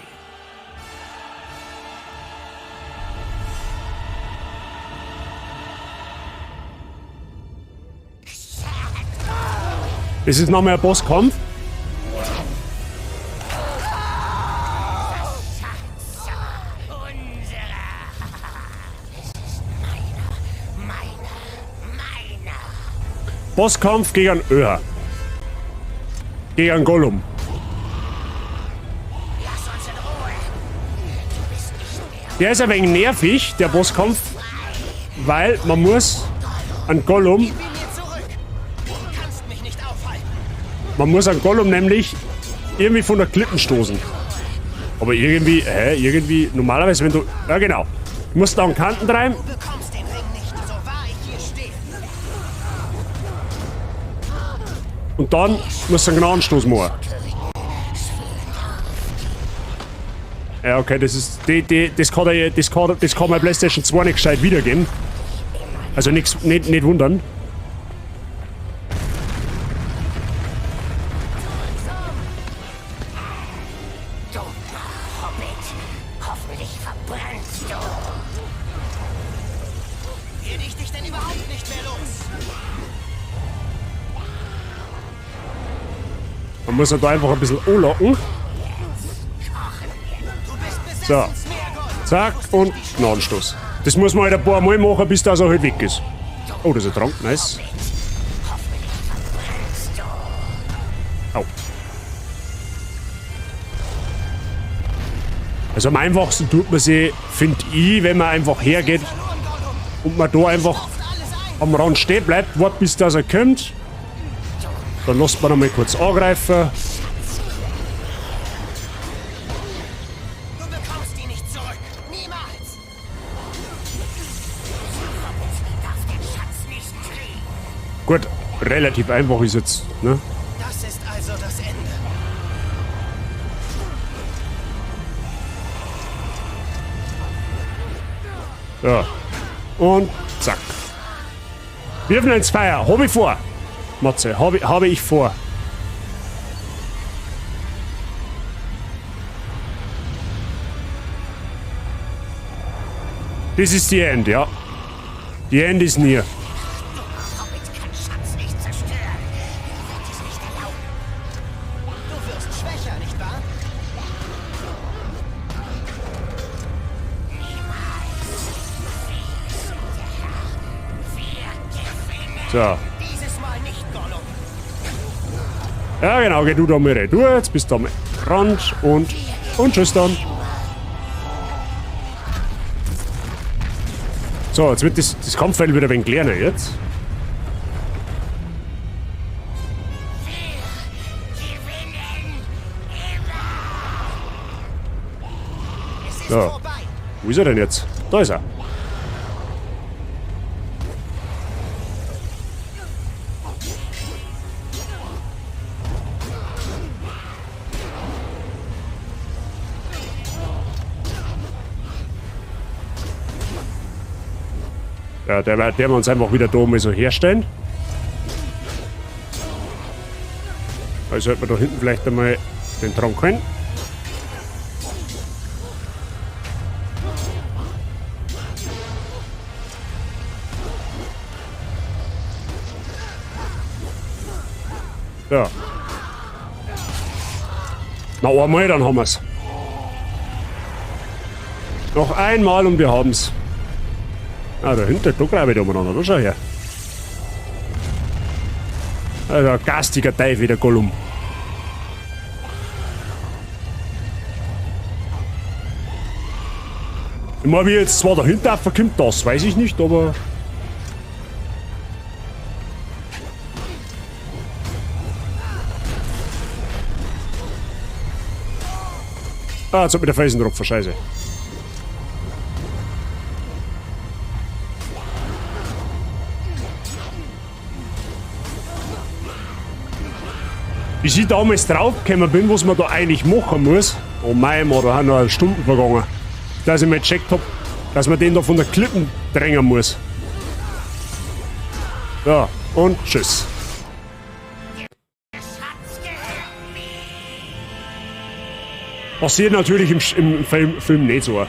Das ist nochmal ein Bosskampf. Bosskampf gegen Öhr. Gegen Gollum. Der ist ein wenig nervig, der Bosskampf, weil man muss an Gollum. Man muss an Gollum nämlich irgendwie von der Klippen stoßen. Aber irgendwie, normalerweise, wenn du, ja genau, du musst da an Kanten treiben. Du bekommst den Ring nicht, so wahr ich hier stehe. Und dann musst du einen Gnadenstoß machen. Ja, okay, das ist, das kann mein PlayStation 2 nicht gescheit wiedergeben. Also nicht wundern. Hoffentlich verbrennst du. Werde ich dich denn überhaupt nicht mehr los? Man muss halt da einfach ein bisschen anlocken. So. Zack und Gnadenstoß. Das muss man halt ein paar Mal machen, bis das auch halt weg ist. Oh, das ist ein Trank. Nice. Au. Also am einfachsten tut man sie, finde ich, wenn man einfach hergeht und man da einfach am Rand stehen bleibt, wartet bis das er kommt. Dann lässt man einmal kurz angreifen. Du bekommst die nicht zurück. Niemals. Darf den Schatz nicht kriegen. Gut, relativ einfach ist jetzt, ne? Das ist also das Ende. Ja. Und zack. Wirfen ins Feuer. Habe ich vor. Matze, habe ich vor. Das ist die End, ja. Die End ist near. Hobbit kann Schatz nicht zerstören. Er wird es nicht erlauben. Du wirst schwächer, nicht wahr? So. Dieses Mal nicht, Gollum. Ja, genau, geh du da mal rein. Du, jetzt bist du am Rand und tschüss dann. So, jetzt wird das Kampffeld wieder ein wenig kleiner jetzt. Es ist Ja. vorbei. Wo ist er denn jetzt? Da ist er. Ja, der werden wir uns einfach wieder da mal so herstellen. Also sollten wir da hinten vielleicht einmal den Trank holen. Ja. Noch einmal, dann haben wir's. Noch einmal und wir haben's. Ah, da hinten, da greife ich da umeinander, da schau her. Also ein garstiger Teufel, der Gollum. Ich meine, wie jetzt zwar dahinter verkommt, das weiß ich nicht, aber... Ah, jetzt hat mir der Felsen drauf, scheiße. Bis ich damals draufgekommen bin, was man da eigentlich machen muss, oh mein Mann, da haben noch Stunden vergangen, dass ich mal gecheckt habe, dass man den da von der Klippen drängen muss. Ja, und tschüss. Passiert natürlich im Film nicht so.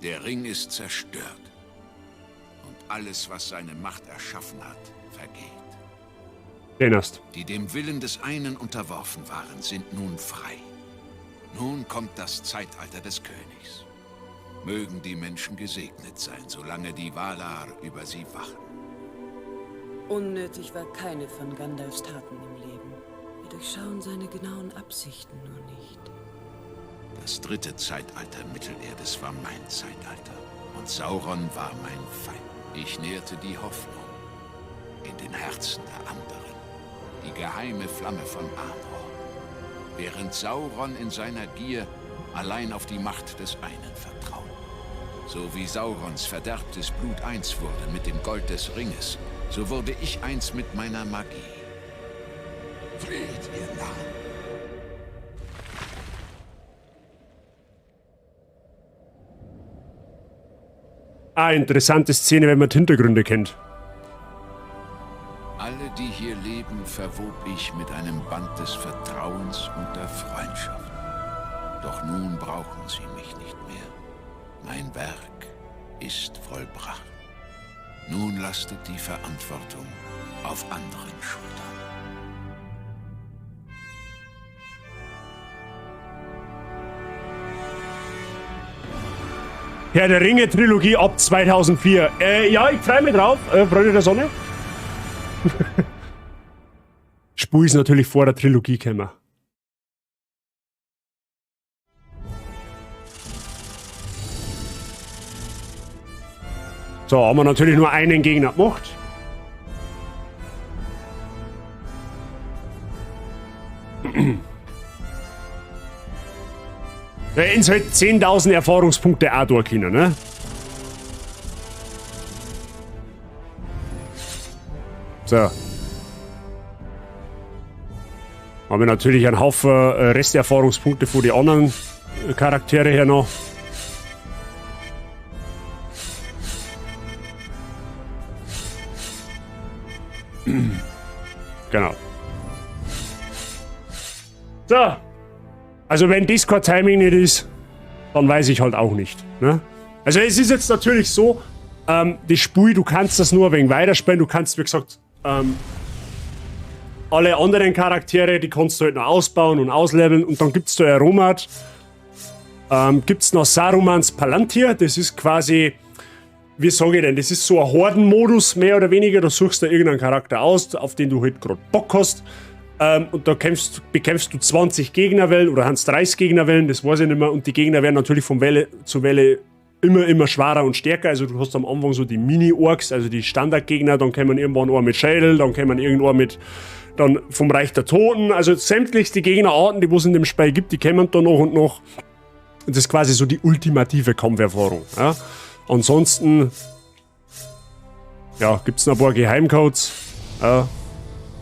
Der Ring ist zerstört. Und alles, was seine Macht erschaffen hat, vergeht. Den hast. Die dem Willen des einen unterworfen waren, sind nun frei. Nun kommt das Zeitalter des Königs. Mögen die Menschen gesegnet sein, solange die Valar über sie wachen. Unnötig war keine von Gandalfs Taten im Leben. Wir durchschauen seine genauen Absichten nur nicht. Das dritte Zeitalter Mittelerdes war mein Zeitalter. Und Sauron war mein Feind. Ich nährte die Hoffnung. in den Herzen der anderen. Die geheime Flamme von Amor. Während Sauron in seiner Gier allein auf die Macht des einen vertraut. So wie Saurons verderbtes Blut eins wurde mit dem Gold des Ringes, so wurde ich eins mit meiner Magie. Flieht, ihr Narren! Interessante Szene, wenn man die Hintergründe kennt. Alle, die hier leben, verwob ich mit einem Band des Vertrauens und der Freundschaft. Doch nun brauchen sie mich nicht mehr. Mein Werk ist vollbracht. Nun lastet die Verantwortung auf anderen Schultern. Herr der Ringe-Trilogie ab 2004. Ja, ich freue mich drauf. Freunde der Sonne. Spur ist natürlich vor der Trilogie gekommen. So, haben wir natürlich nur einen Gegner gemacht. Da hätten sie halt 10.000 Erfahrungspunkte auch durchgehen, ne? So. Haben wir natürlich einen Haufen Resterfahrungspunkte für die anderen Charaktere her noch. Genau. So. Also wenn das kein Timing nicht ist, dann weiß ich halt auch nicht. Ne? Also es ist jetzt natürlich so, das Spiel, du kannst das nur ein wenig weiterspielen. Du kannst, wie gesagt, alle anderen Charaktere, die kannst du halt noch ausbauen und ausleveln. Und dann gibt es da Aromat. Gibt es noch Sarumans Palantir. Das ist quasi, wie sage ich denn, das ist so ein Hordenmodus, mehr oder weniger. Da suchst du irgendeinen Charakter aus, auf den du halt gerade Bock hast. Und da bekämpfst du 20 Gegnerwellen oder hast 30 Gegnerwellen, das weiß ich nicht mehr. Und die Gegner werden natürlich von Welle zu Welle immer schwerer und stärker. Also du hast am Anfang so die Mini-Orks, also die Standardgegner. Dann kommen irgendwann auch mit Schädel, dann kommen irgendwann mit dann vom Reich der Toten. Also sämtlichste Gegnerarten, die es in dem Spiel gibt, die kommen da noch und noch. Und das ist quasi so die ultimative Kampferfahrung. Ja? Ansonsten ja, gibt es noch ein paar Geheimcodes.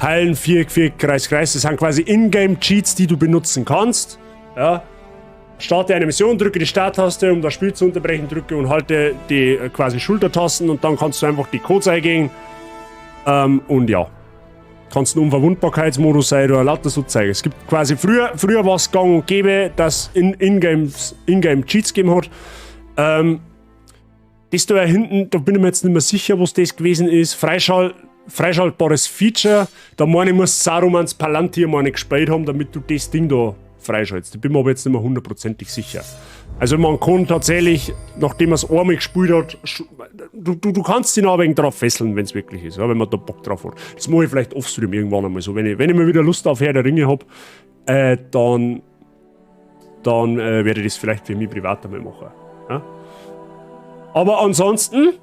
Heilen, Viereck, Kreis. Das sind quasi Ingame-Cheats, die du benutzen kannst. Ja. Starte eine Mission, drücke die Starttaste, um das Spiel zu unterbrechen, drücke und halte die quasi Schultertasten und dann kannst du einfach die Codes eingehen. Und ja. Kannst ein Unverwundbarkeitsmodus sein oder lauter so zeigen. Es gibt quasi früher war es gang und gäbe, dass Ingame-Cheats gegeben hat. Das da hinten, da bin ich mir jetzt nicht mehr sicher, was das gewesen ist. Freischaltbares Feature. Da meine ich, muss Sarumans Palantir meine gespielt haben, damit du das Ding da freischaltest. Da bin mir aber jetzt nicht mehr hundertprozentig sicher. Also man kann tatsächlich, nachdem man es einmal gespielt hat, du kannst ihn auch wegen drauf fesseln, wenn es wirklich ist, ja, wenn man da Bock drauf hat. Das mache ich vielleicht offstream irgendwann einmal so. Wenn ich mal wieder Lust auf Herr der Ringe habe, dann werde ich das vielleicht für mich privat einmal machen. Ja? Aber ansonsten